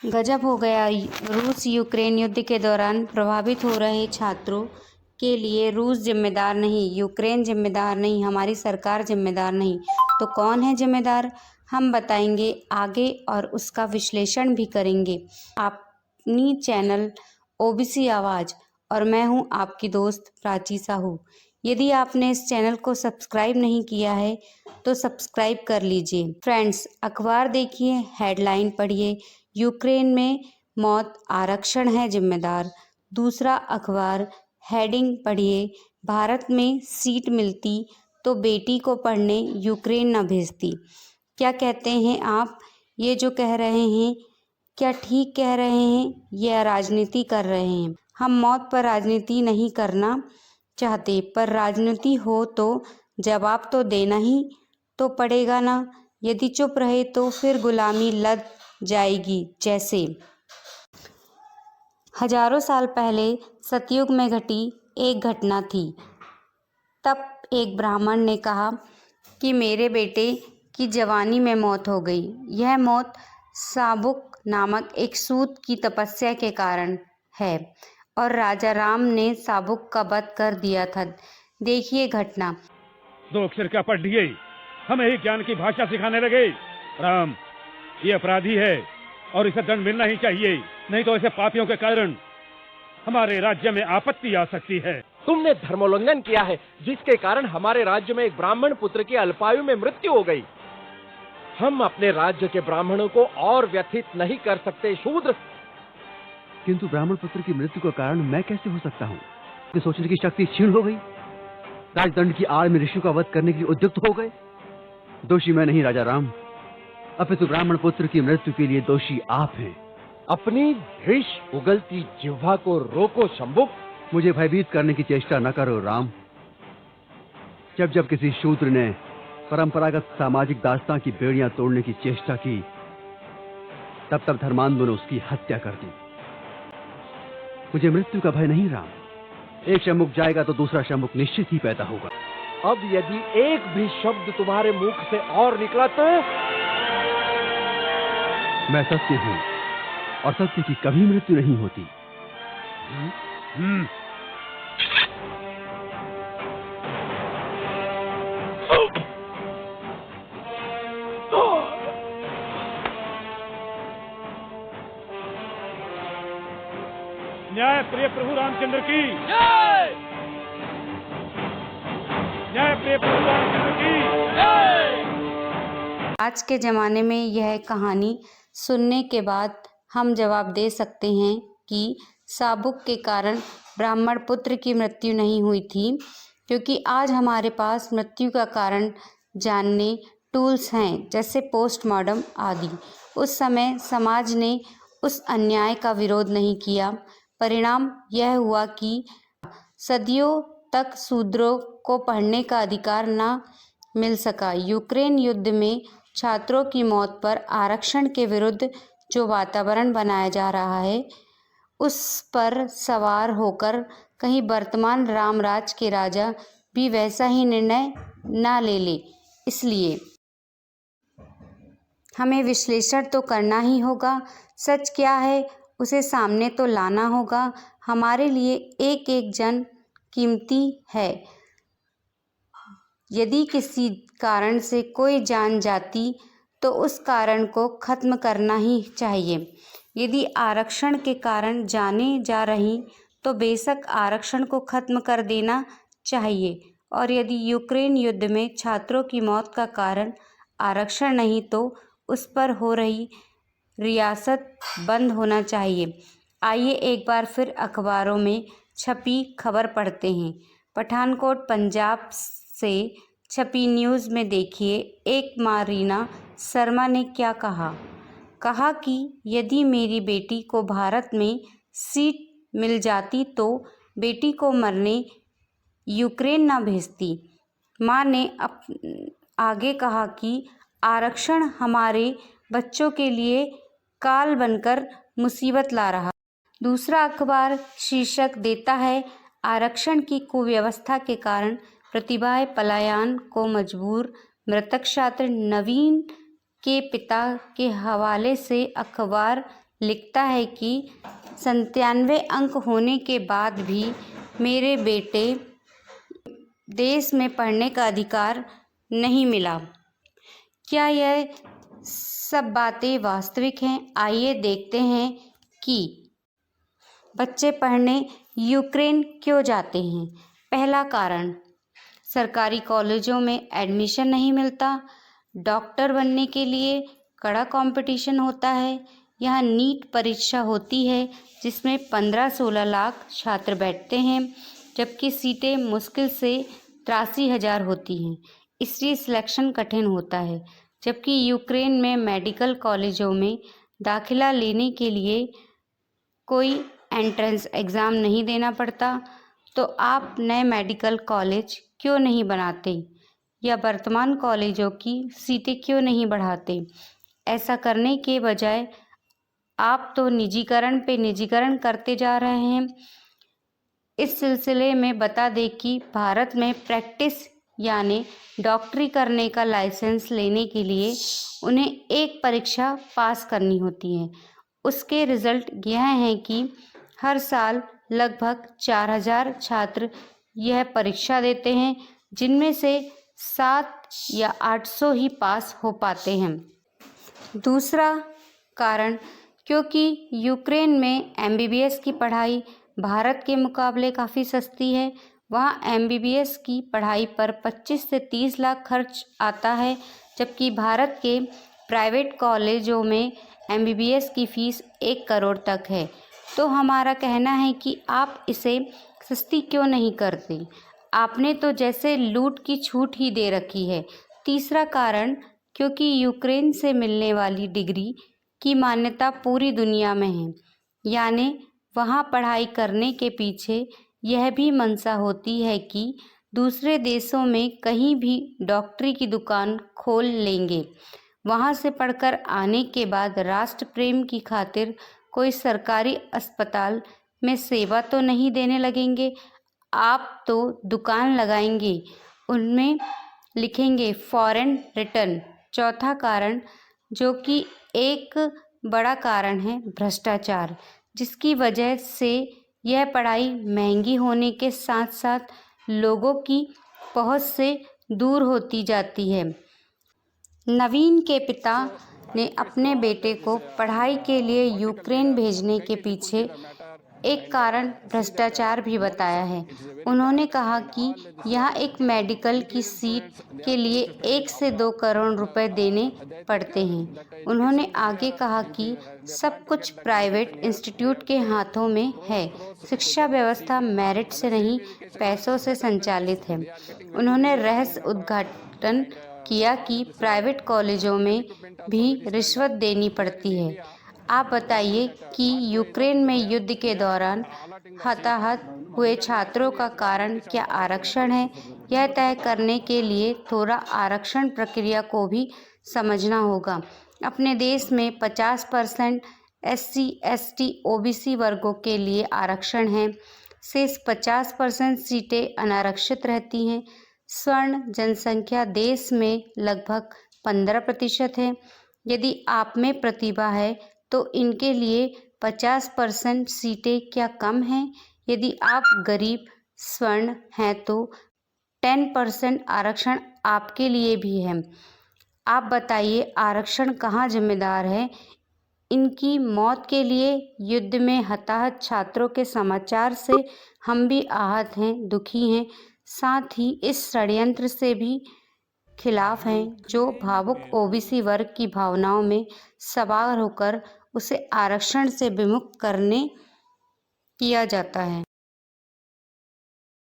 गजब हो गया। रूस यूक्रेन युद्ध के दौरान प्रभावित हो रहे छात्रों के लिए रूस जिम्मेदार नहीं, यूक्रेन जिम्मेदार नहीं, हमारी सरकार जिम्मेदार नहीं, तो कौन है जिम्मेदार? हम बताएंगे आगे और उसका विश्लेषण भी करेंगे। अपनी चैनल ओबीसी आवाज़ और मैं हूं आपकी दोस्त प्राची साहू। यदि आपने इस चैनल को सब्सक्राइब नहीं किया है तो सब्सक्राइब कर लीजिए। फ्रेंड्स, अखबार देखिए, हेडलाइन पढ़िए, यूक्रेन में मौत आरक्षण है जिम्मेदार। दूसरा अखबार हेडिंग पढ़िए, भारत में सीट मिलती तो बेटी को पढ़ने यूक्रेन न भेजती। क्या कहते हैं आप? ये जो कह रहे हैं क्या ठीक कह रहे हैं या राजनीति कर रहे हैं? हम मौत पर राजनीति नहीं करना चाहते, पर राजनीति हो तो जवाब तो देना ही तो पड़ेगा ना। यदि चुप रहे तो फिर गुलामी लद जाएगी। जैसे हजारों साल पहले सतयुग में घटी एक घटना थी। तब एक ब्राह्मण ने कहा कि मेरे बेटे की जवानी में मौत हो गई। यह मौत साबुक नामक एक सूत की तपस्या के कारण है और राजा राम ने साबुक का वध कर दिया था। देखिए घटना। 2 अक्षर क्या पढ़ लिए, हमें ही ज्ञान की भाषा सिखाने लगे। राम ये अपराधी है और इसे दंड मिलना ही चाहिए, नहीं तो ऐसे पापियों के कारण हमारे राज्य में आपत्ति आ सकती है। तुमने धर्मोल्लंघन किया है, जिसके कारण हमारे राज्य में एक ब्राह्मण पुत्र की अल्पायु में मृत्यु हो गई। हम अपने राज्य के ब्राह्मणों को और व्यथित नहीं कर सकते। शूद्र। किंतु ब्राह्मण पुत्र की मृत्यु का कारण मैं कैसे हो सकता हूँ? सोचने की शक्ति क्षीण हो गई। राजदंड की आड़ में ऋषि का वध करने के लिए उद्युक्त हो गए। दोषी मैं नहीं राजा राम, अपितु ब्राह्मण पुत्र की मृत्यु के लिए दोषी आप हैं। अपनी धिष उगलती जिह्वा को रोको शंभुक। मुझे भयभीत करने की चेष्टा न करो राम। जब जब किसी शूद्र ने परंपरागत सामाजिक दास्तां की बेड़ियां तोड़ने की चेष्टा की, तब तब धर्मांधों ने उसकी हत्या कर दी। मुझे मृत्यु का भय नहीं राम। एक शंभुक जाएगा तो दूसरा शंभुक निश्चित ही पैदा होगा। अब यदि एक भी शब्द तुम्हारे मुख से और निकला तो मैं सत्य हूं और सत्य की कभी मृत्यु नहीं होती। न्याय प्रिय प्रभु रामचंद्र की जय। न्याय प्रिय प्रभु रामचंद्र की जय। आज के ज़माने में यह कहानी सुनने के बाद हम जवाब दे सकते हैं कि साबुक के कारण ब्राह्मण पुत्र की मृत्यु नहीं हुई थी, क्योंकि आज हमारे पास मृत्यु का कारण जानने टूल्स हैं, जैसे पोस्टमार्टम आदि। उस समय समाज ने उस अन्याय का विरोध नहीं किया। परिणाम यह हुआ कि सदियों तक शूद्रों को पढ़ने का अधिकार न मिल सका। यूक्रेन युद्ध में छात्रों की मौत पर आरक्षण के विरुद्ध जो वातावरण बनाया जा रहा है, उस पर सवार होकर कहीं वर्तमान रामराज के राजा भी वैसा ही निर्णय न ले ले। इसलिए हमें विश्लेषण तो करना ही होगा। सच क्या है उसे सामने तो लाना होगा। हमारे लिए एक एक जन कीमती है। यदि किसी कारण से कोई जान जाती तो उस कारण को खत्म करना ही चाहिए। यदि आरक्षण के कारण जाने जा रही तो बेशक आरक्षण को खत्म कर देना चाहिए। और यदि यूक्रेन युद्ध में छात्रों की मौत का कारण आरक्षण नहीं तो उस पर हो रही रियासत बंद होना चाहिए। आइए एक बार फिर अखबारों में छपी खबर पढ़ते हैं। पठानकोट पंजाब से छपी न्यूज़ में देखिए, एक मां रीना शर्मा ने क्या कहा कि यदि मेरी बेटी को भारत में सीट मिल जाती तो बेटी को मरने यूक्रेन न भेजती। मां ने आगे कहा कि आरक्षण हमारे बच्चों के लिए काल बनकर मुसीबत ला रहा। दूसरा अखबार शीर्षक देता है, आरक्षण की कुव्यवस्था के कारण प्रतिभाएं पलायन को मजबूर। मृतक छात्र नवीन के पिता के हवाले से अखबार लिखता है कि 97 अंक होने के बाद भी मेरे बेटे देश में पढ़ने का अधिकार नहीं मिला। क्या यह सब बातें वास्तविक हैं? आइए देखते हैं कि बच्चे पढ़ने यूक्रेन क्यों जाते हैं। पहला कारण, सरकारी कॉलेजों में एडमिशन नहीं मिलता। डॉक्टर बनने के लिए कड़ा कंपटीशन होता है। यहाँ नीट परीक्षा होती है जिसमें 15-16 लाख छात्र बैठते हैं, जबकि सीटें मुश्किल से 83,000 होती हैं, इसलिए सिलेक्शन कठिन होता है। जबकि यूक्रेन में मेडिकल कॉलेजों में दाखिला लेने के लिए कोई एंट्रेंस एग्ज़ाम नहीं देना पड़ता। तो आप नए मेडिकल कॉलेज क्यों नहीं बनाते या वर्तमान कॉलेजों की सीटें क्यों नहीं बढ़ाते? ऐसा करने के बजाय आप तो निजीकरण पे निजीकरण करते जा रहे हैं। इस सिलसिले में बता दें कि भारत में प्रैक्टिस यानी डॉक्टरी करने का लाइसेंस लेने के लिए उन्हें एक परीक्षा पास करनी होती है। उसके रिज़ल्ट यह हैं कि हर साल लगभग 4,000 छात्र यह परीक्षा देते हैं, जिनमें से 7 या 800 ही पास हो पाते हैं। दूसरा कारण, क्योंकि यूक्रेन में MBBS की पढ़ाई भारत के मुकाबले काफ़ी सस्ती है। वहाँ MBBS की पढ़ाई पर 25 से 30 लाख खर्च आता है, जबकि भारत के प्राइवेट कॉलेजों में MBBS की फ़ीस 1 करोड़ तक है। तो हमारा कहना है कि आप इसे सस्ती क्यों नहीं करते? आपने तो जैसे लूट की छूट ही दे रखी है। तीसरा कारण, क्योंकि यूक्रेन से मिलने वाली डिग्री की मान्यता पूरी दुनिया में है, यानी वहाँ पढ़ाई करने के पीछे यह भी मंशा होती है कि दूसरे देशों में कहीं भी डॉक्टरी की दुकान खोल लेंगे। वहाँ से पढ़कर आने के बाद राष्ट्र प्रेम की खातिर कोई सरकारी अस्पताल में सेवा तो नहीं देने लगेंगे। आप तो दुकान लगाएंगे, उनमें लिखेंगे फॉरेन रिटर्न। चौथा कारण, जो कि एक बड़ा कारण है, भ्रष्टाचार, जिसकी वजह से यह पढ़ाई महंगी होने के साथ साथ लोगों की पहुंच से दूर होती जाती है। नवीन के पिता ने अपने बेटे को पढ़ाई के लिए यूक्रेन भेजने के पीछे एक कारण भ्रष्टाचार भी बताया है। उन्होंने कहा कि यहाँ एक मेडिकल की सीट के लिए 1 से 2 करोड़ रुपए देने पड़ते हैं। उन्होंने आगे कहा कि सब कुछ प्राइवेट इंस्टीट्यूट के हाथों में है। शिक्षा व्यवस्था मेरिट से नहीं, पैसों से संचालित है। उन्होंने रहस्य उद्घाटन किया कि प्राइवेट कॉलेजों में भी रिश्वत देनी पड़ती है। आप बताइए कि यूक्रेन में युद्ध के दौरान हताहत हुए छात्रों का कारण क्या आरक्षण है? यह तय करने के लिए थोड़ा आरक्षण प्रक्रिया को भी समझना होगा। अपने देश में 50% SC, ST, OBC वर्गों के लिए आरक्षण है। शेष 50% सीटें अनारक्षित रहती हैं। स्वर्ण जनसंख्या देश में लगभग 15% है। यदि आप में प्रतिभा है तो इनके लिए 50% सीटें क्या कम हैं? यदि आप गरीब स्वर्ण हैं तो 10% आरक्षण आपके लिए भी है। आप बताइए, आरक्षण कहाँ जिम्मेदार है? इनकी मौत के लिए युद्ध में हताहत छात्रों के समाचार से हम भी आहत हैं, दुखी हैं। साथ ही इस षड्यंत्र से भी खिलाफ हैं जो भावुक OBC वर्ग की भावनाओं में सवार होकर उसे आरक्षण से विमुख करने किया जाता है।